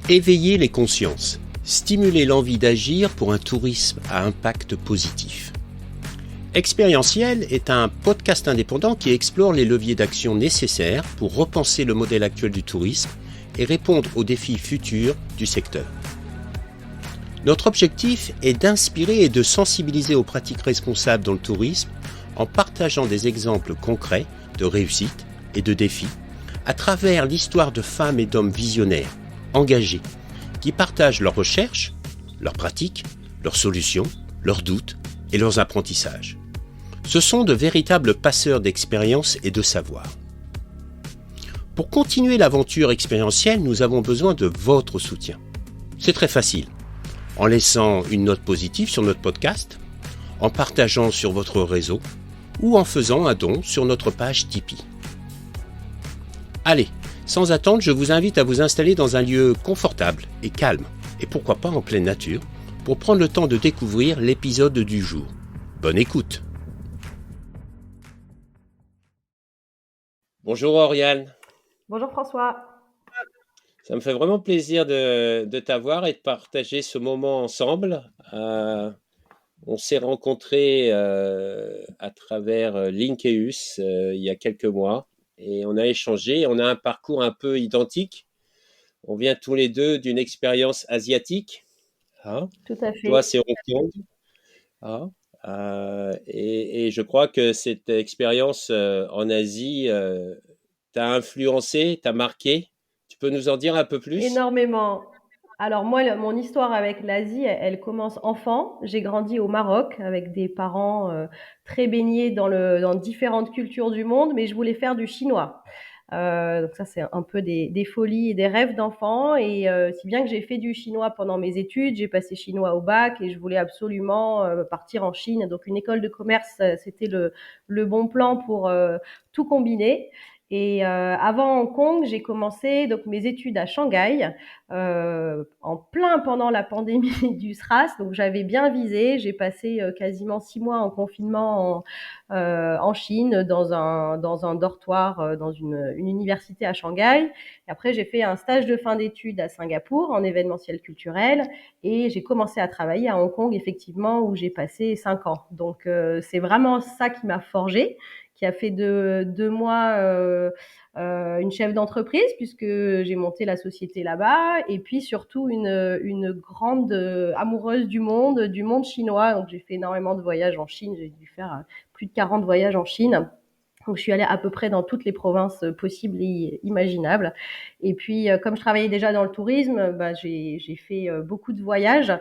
Éveiller les consciences, stimuler l'envie d'agir pour un tourisme à impact positif. Expérientiel est un podcast indépendant qui explore les leviers d'action nécessaires pour repenser le modèle actuel du tourisme et répondre aux défis futurs du secteur. Notre objectif est d'inspirer et de sensibiliser aux pratiques responsables dans le tourisme en partageant des exemples concrets de réussite et de défis à travers l'histoire de femmes et d'hommes visionnaires, engagés, qui partagent leurs recherches, leurs pratiques, leurs solutions, leurs doutes et leurs apprentissages. Ce sont de véritables passeurs d'expérience et de savoir. Pour continuer l'aventure expérientielle, nous avons besoin de votre soutien. C'est très facile. En laissant une note positive sur notre podcast, en partageant sur votre réseau ou en faisant un don sur notre page Tipeee. Allez, sans attendre, je vous invite à vous installer dans un lieu confortable et calme, et pourquoi pas en pleine nature, pour prendre le temps de découvrir l'épisode du jour. Bonne écoute. Bonjour Oriane. Bonjour François. Ça me fait vraiment plaisir de t'avoir et de partager ce moment ensemble. On s'est rencontrés à travers Linkeus il y a quelques mois et on a échangé. On a un parcours un peu identique. On vient tous les deux d'une expérience asiatique. Hein. Tout à Toi, fait. c'est Hong Kong. Hein. Et je crois que cette expérience en Asie t'a influencé, t'a marqué. Tu peux nous en dire un peu plus? Énormément. Alors moi, mon histoire avec l'Asie, elle commence enfant. J'ai grandi au Maroc avec des parents très baignés dans différentes cultures du monde, mais je voulais faire du chinois. Donc ça, c'est un peu des folies et des rêves d'enfant. Et si bien que j'ai fait du chinois pendant mes études, j'ai passé chinois au bac et je voulais absolument partir en Chine. Donc une école de commerce, c'était le bon plan pour tout combiner. Et avant Hong Kong, j'ai commencé donc mes études à Shanghai, en plein pendant la pandémie du SRAS. Donc j'avais bien visé. J'ai passé quasiment 6 mois en confinement en Chine, dans un dortoir, dans une université à Shanghai. Et après, j'ai fait un stage de fin d'études à Singapour en événementiel culturel. Et j'ai commencé à travailler à Hong Kong, effectivement, où j'ai passé 5 ans. Donc c'est vraiment ça qui m'a forgée, qui a fait de moi une chef d'entreprise, puisque j'ai monté la société là-bas, et puis surtout une grande amoureuse du monde chinois. Donc j'ai fait énormément de voyages en Chine, j'ai dû faire plus de 40 voyages en Chine. Donc, je suis allée à peu près dans toutes les provinces possibles et imaginables. Et puis, comme je travaillais déjà dans le tourisme, j'ai fait beaucoup de voyages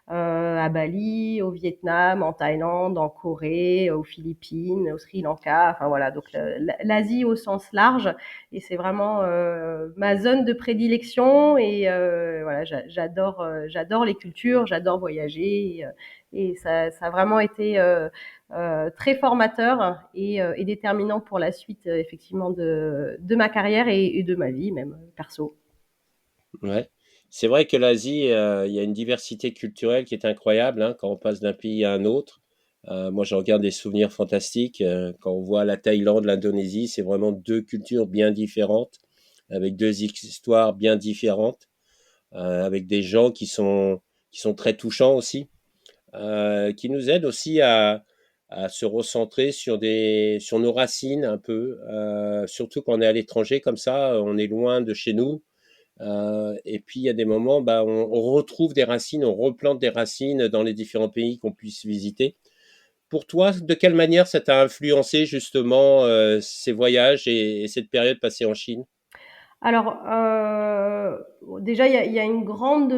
à Bali, au Vietnam, en Thaïlande, en Corée, aux Philippines, au Sri Lanka. Enfin voilà, donc l'Asie au sens large. Et c'est vraiment ma zone de prédilection. Et voilà, j'adore les cultures, j'adore voyager. Et ça a vraiment été très formateur et déterminant pour la suite, effectivement, de ma carrière et de ma vie, même perso. Ouais. C'est vrai que l'Asie, il y a une diversité culturelle qui est incroyable hein, quand on passe d'un pays à un autre. Moi, j'en garde des souvenirs fantastiques. Quand on voit la Thaïlande, l'Indonésie, c'est vraiment deux cultures bien différentes, avec deux histoires bien différentes, avec des gens qui sont très touchants aussi, qui nous aident aussi à se recentrer sur nos racines un peu, surtout quand on est à l'étranger comme ça, on est loin de chez nous. Et puis il y a des moments, bah, on retrouve des racines, on replante des racines dans les différents pays qu'on puisse visiter. Pour toi, de quelle manière ça t'a influencé justement ces voyages et cette période passée en Chine? Alors, déjà, il y a une grande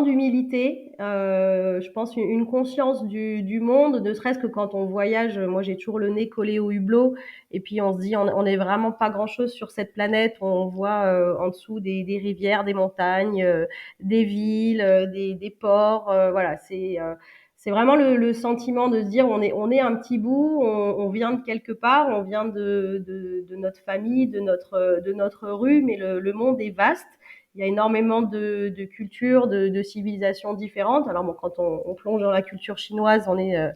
humilité, je pense une conscience du monde, ne serait-ce que quand on voyage. Moi, j'ai toujours le nez collé au hublot et puis on se dit: «On est vraiment pas grand-chose sur cette planète». On voit, en dessous des rivières, des montagnes, des villes, des ports, voilà, c'est vraiment le sentiment de se dire: «On est un petit bout, on vient de quelque part, on vient de notre famille, de notre rue, mais le monde est vaste». Il y a énormément de cultures, de civilisations différentes. Alors bon, quand on plonge dans la culture chinoise, voilà,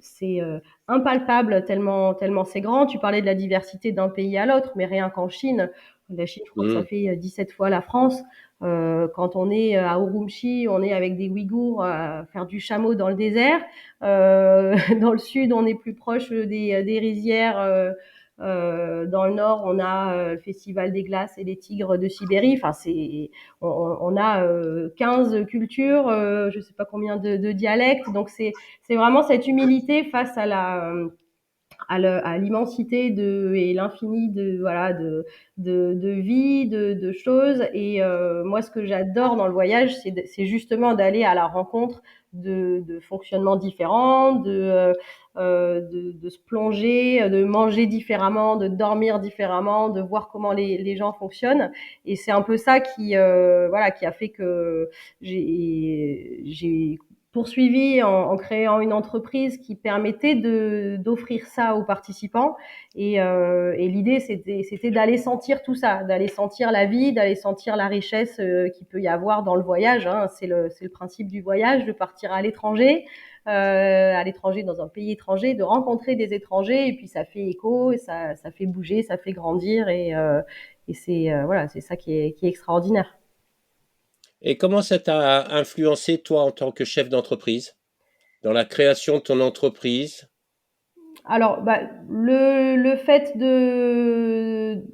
c'est impalpable tellement c'est grand. Tu parlais de la diversité d'un pays à l'autre, mais rien qu'en Chine, La Chine, je crois que ça Mmh. fait 17 fois la France. Quand on est à Urumqi, on est avec des Ouïghours à faire du chameau dans le désert. Dans le sud, on est plus proche des rizières. Dans le nord, on a le Festival des glaces et les tigres de Sibérie. Enfin, on a 15 cultures, je sais pas combien de dialectes. Donc c'est vraiment cette humilité face à l'immensité et l'infini de vie, de choses. Et moi, ce que j'adore dans le voyage, c'est justement d'aller à la rencontre de fonctionnements différents, de se plonger, de manger différemment, de dormir différemment, de voir comment les gens fonctionnent. Et c'est un peu ça qui a fait que j'ai poursuivi en créant une entreprise qui permettait d'offrir ça aux participants. Et l'idée, c'était d'aller sentir tout ça, d'aller sentir la vie, d'aller sentir la richesse qu'il peut y avoir dans le voyage. Hein. C'est le principe du voyage, de partir à l'étranger dans un pays étranger, de rencontrer des étrangers, et puis ça fait écho, et ça fait bouger, ça fait grandir, et c'est ça qui est extraordinaire. Et comment ça t'a influencé, toi, en tant que chef d'entreprise, dans la création de ton entreprise? Alors, bah, le fait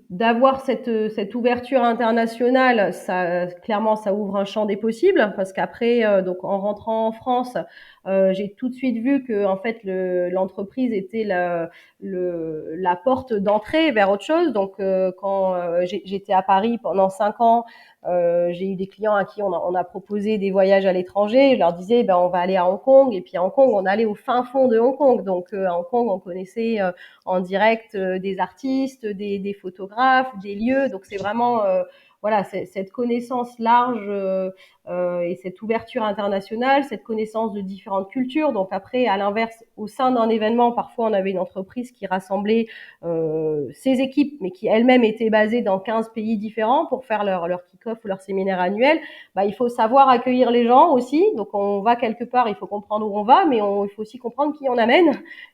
d'avoir cette ouverture internationale, ça clairement, ça ouvre un champ des possibles, parce qu'après, donc en rentrant en France, j'ai tout de suite vu que en fait l'entreprise était la porte d'entrée vers autre chose. Donc quand j'étais à Paris pendant 5 ans, j'ai eu des clients à qui on a proposé des voyages à l'étranger. Je leur disais, ben, on va aller à Hong Kong. Et puis à Hong Kong, on allait au fin fond de Hong Kong. Donc à Hong Kong, on connaissait en direct des artistes, des photographes, des lieux. Donc c'est vraiment voilà, cette connaissance large et cette ouverture internationale, cette connaissance de différentes cultures. Donc après, à l'inverse, au sein d'un événement, parfois on avait une entreprise qui rassemblait ses équipes, mais qui elles-mêmes étaient basées dans 15 pays différents pour faire leur kick-off ou leur séminaire annuel. Bah, il faut savoir accueillir les gens aussi. Donc on va quelque part, il faut comprendre où on va, mais il faut aussi comprendre qui on amène,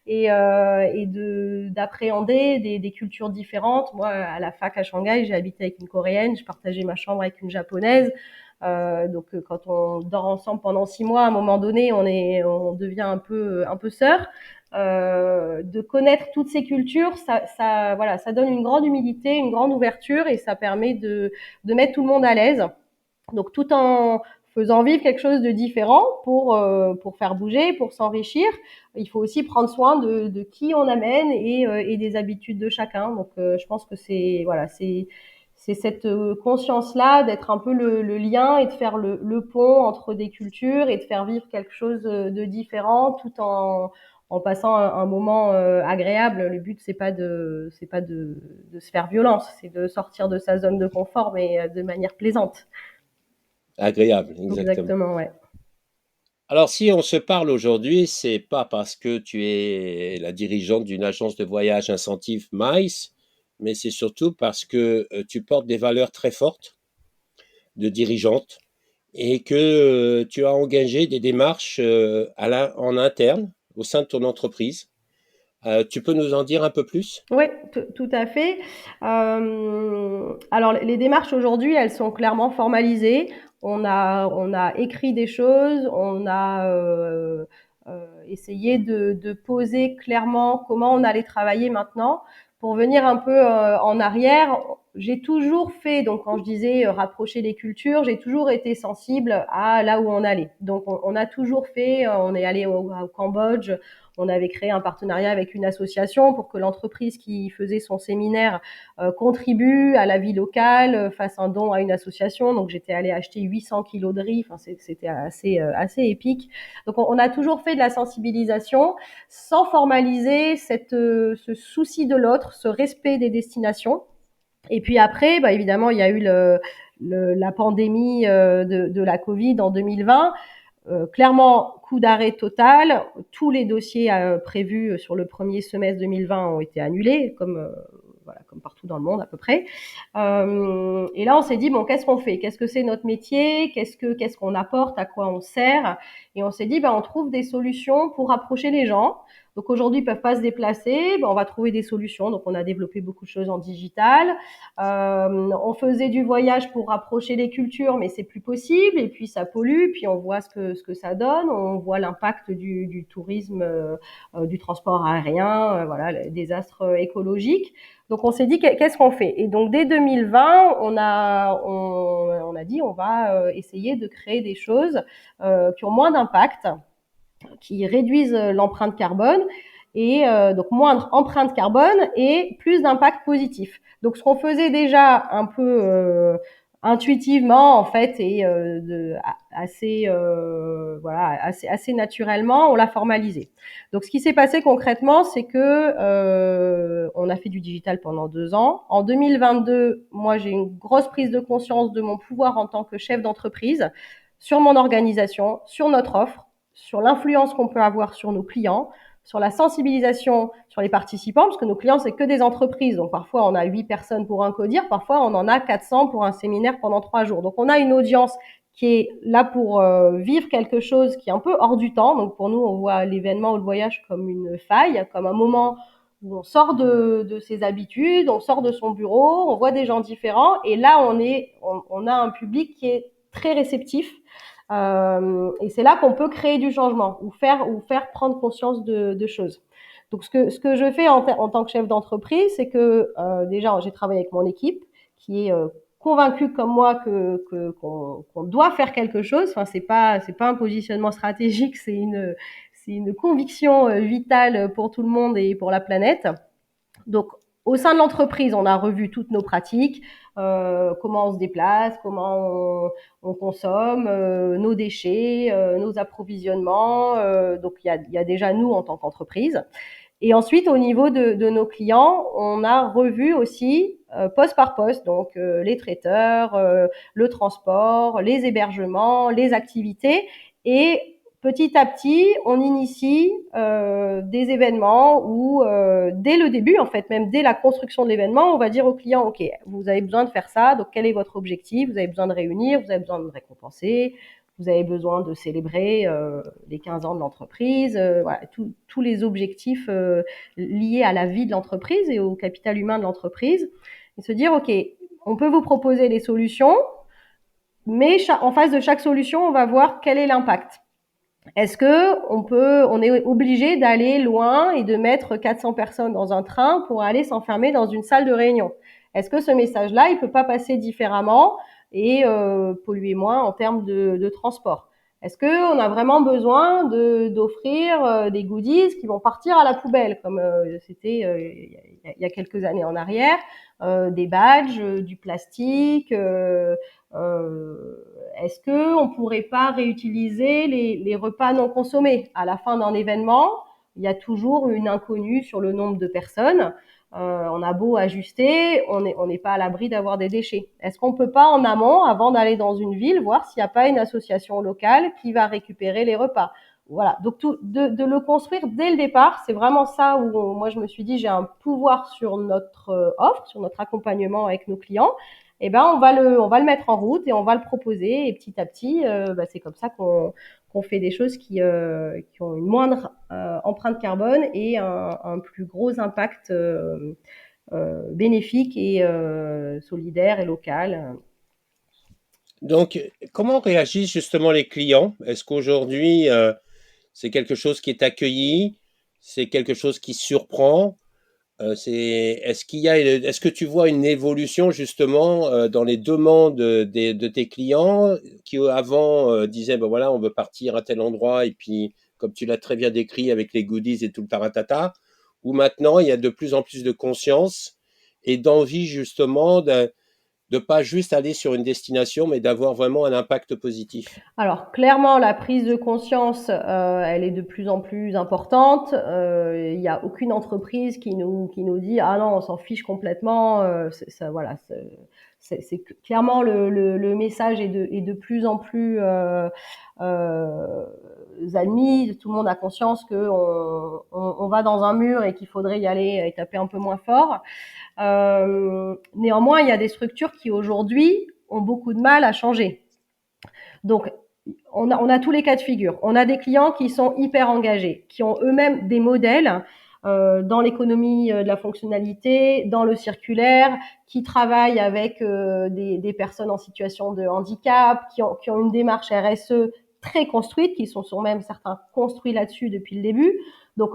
et d'appréhender des cultures différentes. Moi, à la fac à Shanghai, j'ai habité avec une Coréenne, je partageais ma chambre avec une Japonaise. Donc quand on dort ensemble pendant 6 mois, à un moment donné, on devient un peu sœurs. De connaître toutes ces cultures, voilà, ça donne une grande humilité, une grande ouverture, et ça permet de mettre tout le monde à l'aise. Donc tout en faisant vivre quelque chose de différent pour faire bouger, pour s'enrichir, il faut aussi prendre soin de qui on amène et des habitudes de chacun. Donc je pense que c'est cette conscience-là d'être un peu le lien et de faire le pont entre des cultures et de faire vivre quelque chose de différent, tout en passant un moment agréable. Le but, c'est pas de se faire violence, c'est de sortir de sa zone de confort, mais de manière plaisante. Agréable, exactement. Exactement, ouais. Alors, si on se parle aujourd'hui, c'est pas parce que tu es la dirigeante d'une agence de voyage incentive MICE, mais c'est surtout parce que tu portes des valeurs très fortes de dirigeante et que tu as engagé des démarches en interne au sein de ton entreprise. Tu peux nous en dire un peu plus? Oui, tout à fait. Alors les démarches aujourd'hui, elles sont clairement formalisées. On a écrit des choses, on a essayé de poser clairement comment on allait travailler maintenant. Pour venir un peu en arrière, j'ai toujours fait, donc quand je disais rapprocher les cultures, j'ai toujours été sensible à là où on allait. Donc on a toujours fait, on est allé au Cambodge, on avait créé un partenariat avec une association pour que l'entreprise qui faisait son séminaire contribue à la vie locale, fasse un don à une association. Donc j'étais allée acheter 800 kilos de riz, enfin, c'était assez épique. Donc on a toujours fait de la sensibilisation sans formaliser ce souci de l'autre, ce respect des destinations. Et puis après, bah, évidemment, il y a eu la pandémie de la Covid en 2020. Clairement, coup d'arrêt total. Tous les dossiers prévus sur le premier semestre 2020 ont été annulés, voilà, comme partout dans le monde à peu près. Et là, on s'est dit, bon, qu'est-ce qu'on fait? Qu'est-ce que c'est notre métier? Qu'est-ce qu'on apporte? À quoi on sert? Et on s'est dit, ben, on trouve des solutions pour rapprocher les gens. Donc aujourd'hui, ils peuvent pas se déplacer. On va trouver des solutions. Donc on a développé beaucoup de choses en digital. On faisait du voyage pour rapprocher les cultures, mais c'est plus possible. Et puis ça pollue. Puis on voit ce que ça donne. On voit l'impact du tourisme, du transport aérien, voilà, les désastres écologiques. Donc on s'est dit qu'est-ce qu'on fait. Et donc dès 2020, on a dit on va essayer de créer des choses qui ont moins d'impact, qui réduisent l'empreinte carbone et donc moins d'empreinte carbone et plus d'impact positif. Donc ce qu'on faisait déjà un peu intuitivement en fait et assez naturellement, on l'a formalisé. Donc ce qui s'est passé concrètement, c'est que on a fait du digital pendant 2 ans. En 2022, moi j'ai une grosse prise de conscience de mon pouvoir en tant que chef d'entreprise sur mon organisation, sur notre offre, sur l'influence qu'on peut avoir sur nos clients, sur la sensibilisation sur les participants, parce que nos clients, c'est que des entreprises. Donc, parfois, on a 8 personnes pour un codir, parfois, on en a 400 pour un séminaire pendant 3 jours. Donc, on a une audience qui est là pour vivre quelque chose qui est un peu hors du temps. Donc, pour nous, on voit l'événement ou le voyage comme une faille, comme un moment où on sort de ses habitudes, on sort de son bureau, on voit des gens différents. Et là, on a un public qui est très réceptif. Et c'est là qu'on peut créer du changement ou faire prendre conscience de choses. Donc ce que je fais en tant que chef d'entreprise, c'est que déjà j'ai travaillé avec mon équipe qui est convaincue comme moi qu'on doit faire quelque chose. Enfin c'est pas un positionnement stratégique, c'est une conviction vitale pour tout le monde et pour la planète. Donc, au sein de l'entreprise, on a revu toutes nos pratiques, comment on se déplace, comment on consomme, nos déchets, nos approvisionnements. Donc, il y a déjà nous en tant qu'entreprise. Et ensuite, au niveau de nos clients, on a revu aussi poste par poste, donc les traiteurs, le transport, les hébergements, les activités. Et petit à petit, on initie des événements où, dès le début, en fait, même dès la construction de l'événement, on va dire au client, OK, vous avez besoin de faire ça, donc quel est votre objectif? Vous avez besoin de réunir, vous avez besoin de récompenser, vous avez besoin de célébrer les 15 ans de l'entreprise, voilà, tous les objectifs liés à la vie de l'entreprise et au capital humain de l'entreprise. Et se dire, OK, on peut vous proposer les solutions, mais en face de chaque solution, on va voir quel est l'impact. Est-ce que on est obligé d'aller loin et de mettre 400 personnes dans un train pour aller s'enfermer dans une salle de réunion? Est-ce que ce message-là, il peut pas passer différemment et polluer moins en termes de transport? Est-ce que on a vraiment besoin d'offrir des goodies qui vont partir à la poubelle comme c'était il y a quelques années en arrière, des badges, du plastique, est-ce que on pourrait pas réutiliser les repas non consommés? À la fin d'un événement, il y a toujours une inconnue sur le nombre de personnes. On a beau ajuster, on n'est pas à l'abri d'avoir des déchets. Est-ce qu'on peut pas en amont, avant d'aller dans une ville, voir s'il n'y a pas une association locale qui va récupérer les repas? Voilà. Donc de le construire dès le départ, c'est vraiment ça où moi je me suis dit j'ai un pouvoir sur notre offre, sur notre accompagnement avec nos clients. Eh ben on va le mettre en route et on va le proposer et petit à petit, c'est comme ça qu'on fait des choses qui ont une moindre empreinte carbone et un plus gros impact bénéfique et solidaire et local. Donc, comment réagissent justement les clients? Est-ce qu'aujourd'hui, c'est quelque chose qui est accueilli? C'est quelque chose qui surprend? Est-ce que tu vois une évolution justement dans les demandes de tes clients qui avant disaient ben voilà on veut partir à tel endroit et puis comme tu l'as très bien décrit avec les goodies et tout le taratata, ou maintenant il y a de plus en plus de conscience et d'envie justement de pas juste aller sur une destination mais d'avoir vraiment un impact positif. Alors clairement, la prise de conscience, elle est de plus en plus importante. Il y a aucune entreprise qui nous dit ah non, on s'en fiche complètement. Ça, voilà, c'est clairement le message est de plus en plus admis. Tout le monde a conscience que on va dans un mur et qu'il faudrait y aller et taper un peu moins fort. Néanmoins, il y a des structures qui aujourd'hui ont beaucoup de mal à changer. Donc, on a tous les cas de figure. On a des clients qui sont hyper engagés, qui ont eux-mêmes des modèles dans l'économie de la fonctionnalité, dans le circulaire, qui travaillent avec des personnes en situation de handicap, qui ont une démarche RSE très construite, qui sont même certains construits là-dessus depuis le début. Donc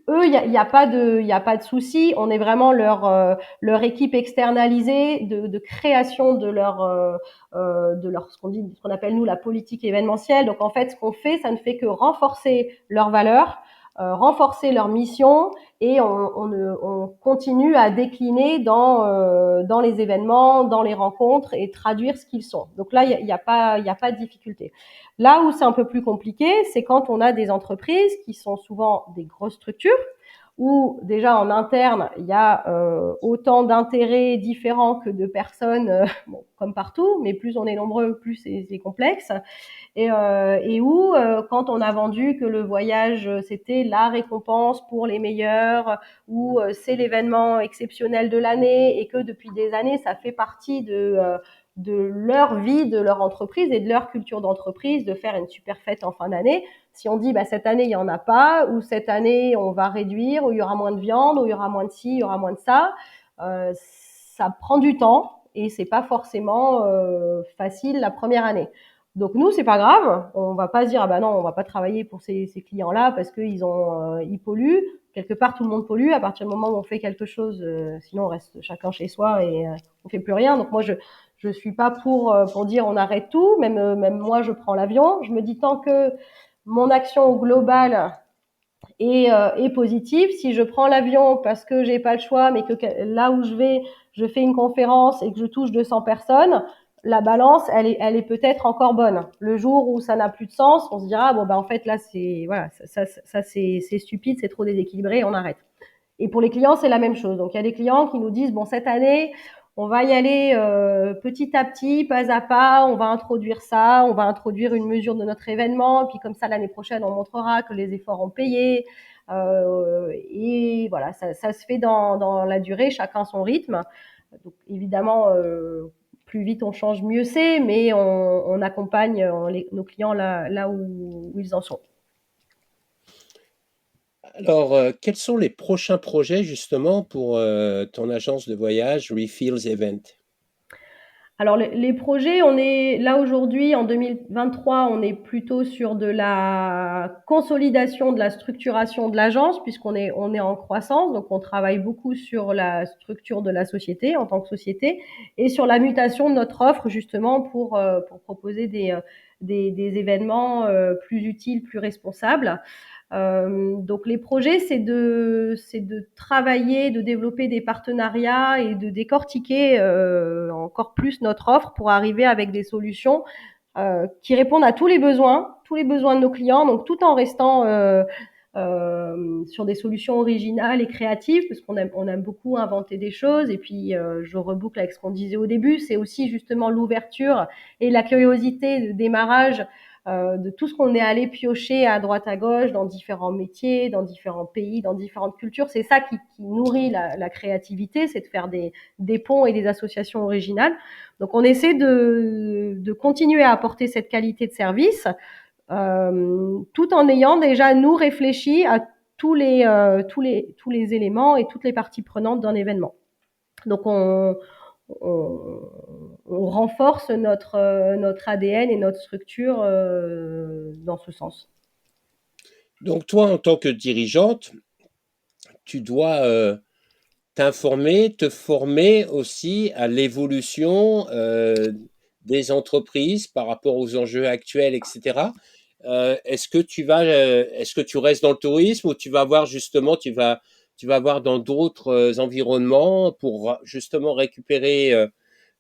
eux, il y a pas de souci. On est vraiment leur équipe externalisée de création de leur ce qu'on appelle nous la politique événementielle. Donc en fait, ce qu'on fait, ça ne fait que renforcer leurs valeurs, renforcer leur mission, et on continue à décliner dans les événements, dans les rencontres, et traduire ce qu'ils sont. Donc là, il y a pas de difficulté. Là où c'est un peu plus compliqué, c'est quand on a des entreprises qui sont souvent des grosses structures, où déjà en interne, il y a autant d'intérêts différents que de personnes, bon, comme partout, mais plus on est nombreux, plus c'est complexe. Et où, quand on a vendu que le voyage, c'était la récompense pour les meilleurs, ou c'est l'événement exceptionnel de l'année, et que depuis des années, ça fait partie de leur vie, de leur entreprise et de leur culture d'entreprise, de faire une super fête en fin d'année. Si on dit bah, cette année il y en a pas, ou cette année on va réduire, ou il y aura moins de viande, ou il y aura moins de ci, il y aura moins de ça, ça prend du temps, et c'est pas forcément facile la première année. Donc nous, c'est pas grave. On va pas se dire ah bah non, on va pas travailler pour ces clients-là parce qu'ils polluent. Quelque part, tout le monde pollue. À partir du moment où on fait quelque chose, sinon on reste chacun chez soi, et on fait plus rien. Donc moi, je suis pas pour dire on arrête tout. Même moi, je prends l'avion. Je me dis tant que mon action au global est positive. Si je prends l'avion parce que j'ai pas le choix, mais que là où je vais, je fais une conférence et que je touche 200 personnes, la balance, elle est peut-être encore bonne. Le jour où ça n'a plus de sens, on se dira bon ben en fait là c'est voilà, ça c'est stupide, c'est trop déséquilibré, on arrête. Et pour les clients, c'est la même chose. Donc il y a des clients qui nous disent bon cette année on va y aller petit à petit, pas à pas, on va introduire ça, on va introduire une mesure de notre événement, puis comme ça l'année prochaine on montrera que les efforts ont payé. Et voilà, ça se fait dans la durée, chacun son rythme. Donc évidemment, plus vite on change, mieux c'est, mais on accompagne nos clients là où ils en sont. Alors, quels sont les prochains projets justement pour ton agence de voyage Refills Event? Alors les projets, on est là aujourd'hui en 2023, on est plutôt sur de la consolidation de la structuration de l'agence, puisqu'on est en croissance, donc on travaille beaucoup sur la structure de la société en tant que société, et sur la mutation de notre offre justement pour proposer des événements plus utiles, plus responsables. Donc les projets, c'est de travailler, de développer des partenariats et de décortiquer encore plus notre offre pour arriver avec des solutions qui répondent à tous les besoins de nos clients, donc tout en restant sur des solutions originales et créatives, parce qu'on aime beaucoup inventer des choses. Et puis je reboucle avec ce qu'on disait au début, c'est aussi justement l'ouverture et la curiosité de démarrage de tout ce qu'on est allé piocher à droite à gauche dans différents métiers, dans différents pays, dans différentes cultures. C'est ça qui nourrit la créativité, c'est de faire des ponts et des associations originales. Donc on essaie de continuer à apporter cette qualité de service, tout en ayant déjà nous réfléchi à tous les éléments et toutes les parties prenantes d'un événement. Donc on, on renforce notre ADN et notre structure dans ce sens. Donc toi, en tant que dirigeante, tu dois t'informer, te former aussi à l'évolution des entreprises par rapport aux enjeux actuels, etc. Est-ce que tu restes dans le tourisme ou tu vas voir justement, tu vas voir dans d'autres environnements pour justement récupérer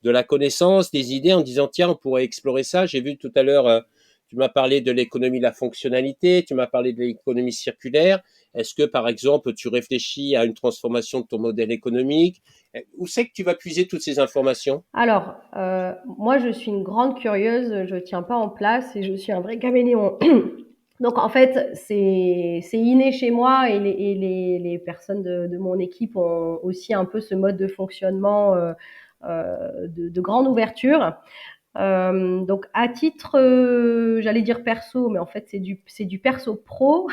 de la connaissance, des idées en disant tiens, on pourrait explorer ça. J'ai vu tout à l'heure, tu m'as parlé de l'économie de la fonctionnalité, tu m'as parlé de l'économie circulaire. Est-ce que, par exemple, tu réfléchis à une transformation de ton modèle économique? Où c'est que tu vas puiser toutes ces informations? Alors, moi, je suis une grande curieuse, je tiens pas en place et je suis un vrai caméléon. Donc, en fait, c'est inné chez moi, et les personnes de mon équipe ont aussi un peu ce mode de fonctionnement de grande ouverture. Donc à titre, j'allais dire perso, mais en fait c'est du perso pro.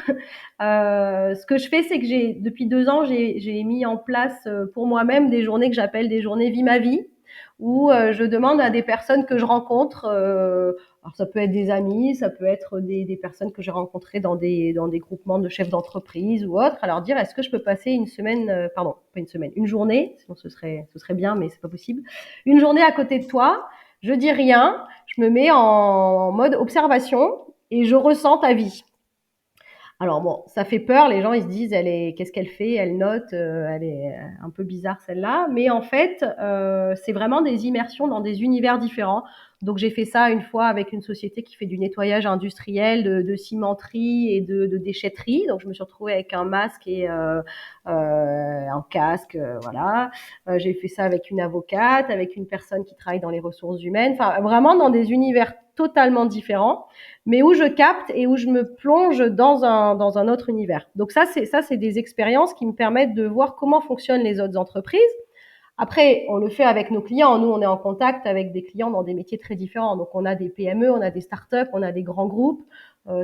Ce que je fais, c'est que depuis 2 ans, j'ai mis en place pour moi-même des journées que j'appelle des journées Vie ma vie, où je demande à des personnes que je rencontre, alors ça peut être des amis, ça peut être des personnes que j'ai rencontrées dans des groupements de chefs d'entreprise ou autres, à leur dire est-ce que je peux passer une semaine, pardon, pas une semaine, une journée, sinon ce serait bien, mais c'est pas possible, une journée à côté de toi, je dis rien, je me mets en mode observation et je ressens ta vie. Alors bon, ça fait peur, les gens ils se disent qu'est-ce qu'elle fait? Elle note, elle est un peu bizarre celle-là, mais en fait, c'est vraiment des immersions dans des univers différents. Donc j'ai fait ça une fois avec une société qui fait du nettoyage industriel de cimenterie et de déchetterie. Donc je me suis retrouvée avec un masque et un casque, voilà. J'ai fait ça avec une avocate, avec une personne qui travaille dans les ressources humaines, enfin vraiment dans des univers totalement différents, mais où je capte et où je me plonge dans un autre univers. Donc ça, c'est des expériences qui me permettent de voir comment fonctionnent les autres entreprises. Après, on le fait avec nos clients. Nous, on est en contact avec des clients dans des métiers très différents. Donc, on a des PME, on a des startups, on a des grands groupes.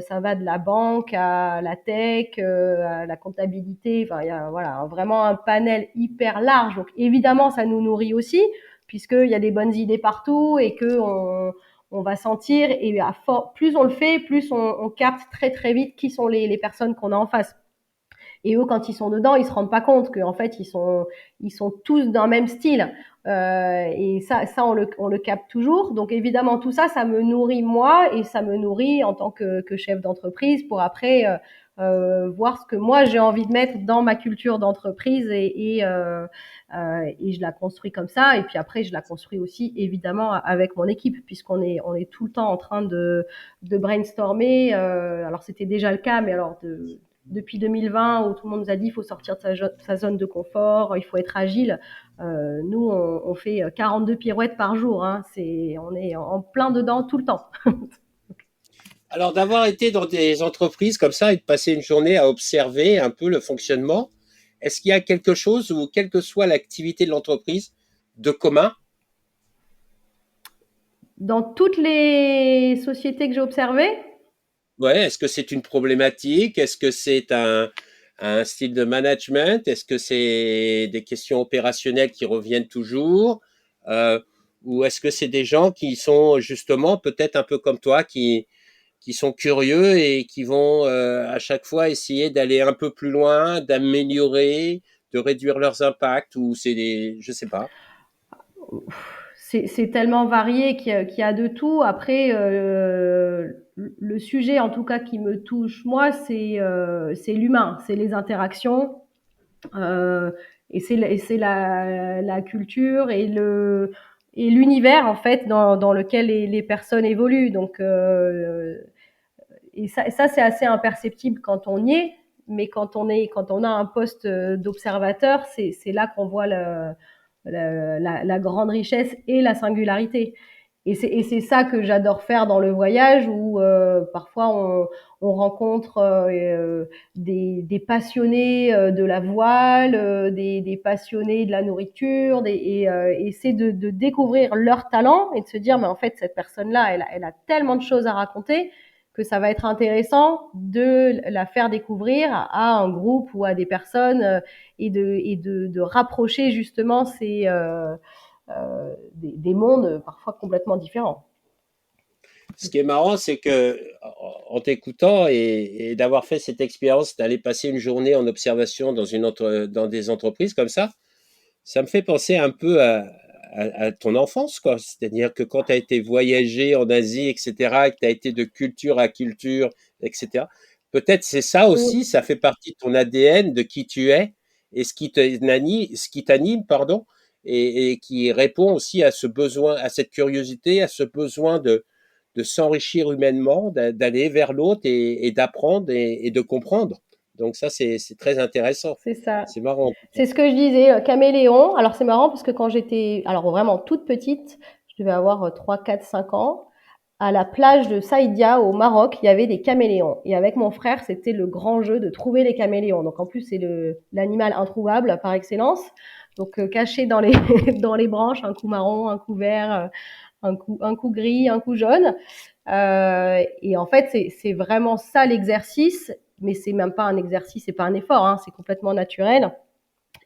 Ça va de la banque à la tech, à la comptabilité. Enfin, il y a voilà, vraiment un panel hyper large. Donc, évidemment, ça nous nourrit aussi, puisqu'il y a des bonnes idées partout et que on va sentir. Et plus on le fait, plus on capte très, très vite qui sont les personnes qu'on a en face. Et eux, quand ils sont dedans, ils se rendent pas compte qu'en fait, ils sont tous d'un même style. Et ça on le capte toujours. Donc évidemment, tout ça, ça me nourrit moi et ça me nourrit en tant que chef d'entreprise pour après voir ce que moi j'ai envie de mettre dans ma culture d'entreprise et je la construis comme ça. Et puis après, je la construis aussi évidemment avec mon équipe puisqu'on on est tout le temps en train de brainstormer. Alors c'était déjà le cas, mais alors depuis 2020 où tout le monde nous a dit il faut sortir de sa zone de confort, il faut être agile. Nous, on fait 42 pirouettes par jour. Hein. On est en plein dedans tout le temps. Alors, d'avoir été dans des entreprises comme ça et de passer une journée à observer un peu le fonctionnement, est-ce qu'il y a quelque chose ou quelle que soit l'activité de l'entreprise de commun? Dans toutes les sociétés que j'ai observées, Ouais, est-ce que c'est une problématique? Est-ce que c'est un style de management? Est-ce que c'est des questions opérationnelles qui reviennent toujours? Euh, ou est-ce que c'est des gens qui sont justement peut-être un peu comme toi, qui sont curieux et qui vont à chaque fois essayer d'aller un peu plus loin, d'améliorer, de réduire leurs impacts, ou c'est des, je sais pas. c'est tellement varié qu'il y a de tout. Après, le sujet en tout cas qui me touche moi, c'est l'humain, c'est les interactions. Euh, et c'est la culture et l'univers en fait dans lequel les personnes évoluent. Donc et ça c'est assez imperceptible quand on y est, mais quand on a un poste d'observateur, c'est là qu'on voit la grande richesse et la singularité. Et c'est ça que j'adore faire dans le voyage où parfois on rencontre des passionnés de la voile, des passionnés de la nourriture, et c'est de découvrir leur talent et de se dire mais en fait cette personne-là elle a tellement de choses à raconter que ça va être intéressant de la faire découvrir à un groupe ou à des personnes de rapprocher justement des mondes parfois complètement différents. Ce qui est marrant, c'est que en t'écoutant et d'avoir fait cette expérience d'aller passer une journée en observation dans des entreprises comme ça me fait penser un peu à ton enfance, quoi. C'est-à-dire que quand tu as été voyager en Asie, etc., et que tu as été de culture à culture, etc., peut-être c'est ça aussi, ça fait partie de ton ADN, de qui tu es, et ce qui t'anime, pardon, et qui répond aussi à ce besoin, à cette curiosité, à ce besoin de s'enrichir humainement, d'aller vers l'autre et d'apprendre et de comprendre. Donc ça, c'est très intéressant. C'est ça. C'est marrant. C'est ce que je disais, caméléon. Alors c'est marrant parce que quand j'étais alors vraiment toute petite, je devais avoir 3, 4, 5 ans, à la plage de Saïdia au Maroc, il y avait des caméléons. Et avec mon frère, c'était le grand jeu de trouver les caméléons. Donc en plus, c'est l'animal introuvable par excellence. Donc caché dans les, dans les branches, un coup marron, un coup vert. un coup gris, un coup jaune. Et en fait, c'est vraiment ça l'exercice, mais c'est même pas un exercice, c'est pas un effort, hein, c'est complètement naturel.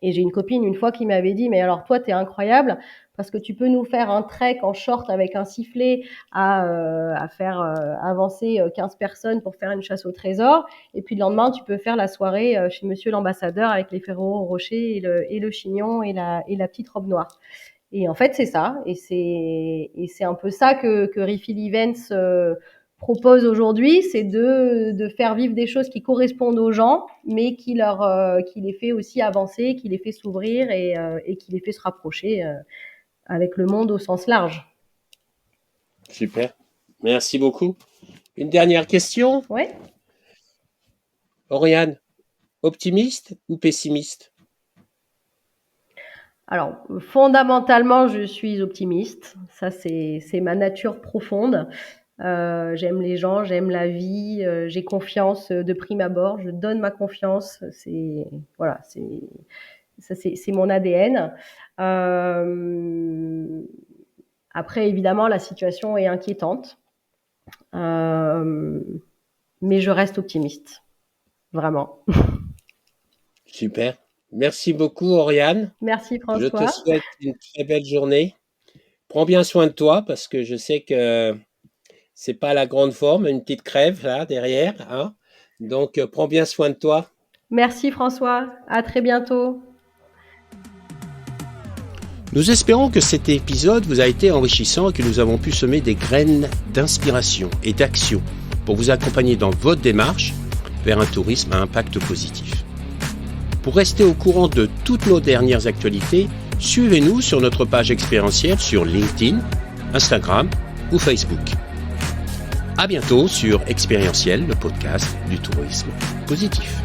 Et j'ai une copine une fois qui m'avait dit, mais alors toi, t'es incroyable parce que tu peux nous faire un trek en short avec un sifflet à faire avancer 15 personnes pour faire une chasse au trésor. Et puis le lendemain, tu peux faire la soirée chez Monsieur l'ambassadeur avec les Ferrero Rocher et le chignon et la petite robe noire. Et en fait, c'est ça. Et c'est un peu ça que Refill Events propose aujourd'hui, c'est de faire vivre des choses qui correspondent aux gens, mais qui les fait aussi avancer, qui les fait s'ouvrir et qui les fait se rapprocher avec le monde au sens large. Super. Merci beaucoup. Une dernière question. Ouais. Oriane, optimiste ou pessimiste? Alors, fondamentalement, je suis optimiste. Ça, c'est ma nature profonde. J'aime les gens, j'aime la vie, j'ai confiance de prime abord, je donne ma confiance. Voilà, c'est mon ADN. Après, évidemment, la situation est inquiétante, mais je reste optimiste, vraiment. Super. Merci beaucoup, Oriane. Merci, Je te François. souhaite une très belle journée. Prends bien soin de toi parce que je sais que c'est pas la grande forme, une petite crève là derrière, hein. Donc, prends bien soin de toi. Merci, François. À très bientôt. Nous espérons que cet épisode vous a été enrichissant et que nous avons pu semer des graines d'inspiration et d'action pour vous accompagner dans votre démarche vers un tourisme à impact positif. Pour rester au courant de toutes nos dernières actualités, suivez-nous sur notre page expérientielle sur LinkedIn, Instagram ou Facebook. À bientôt sur Expérientiel, le podcast du tourisme positif.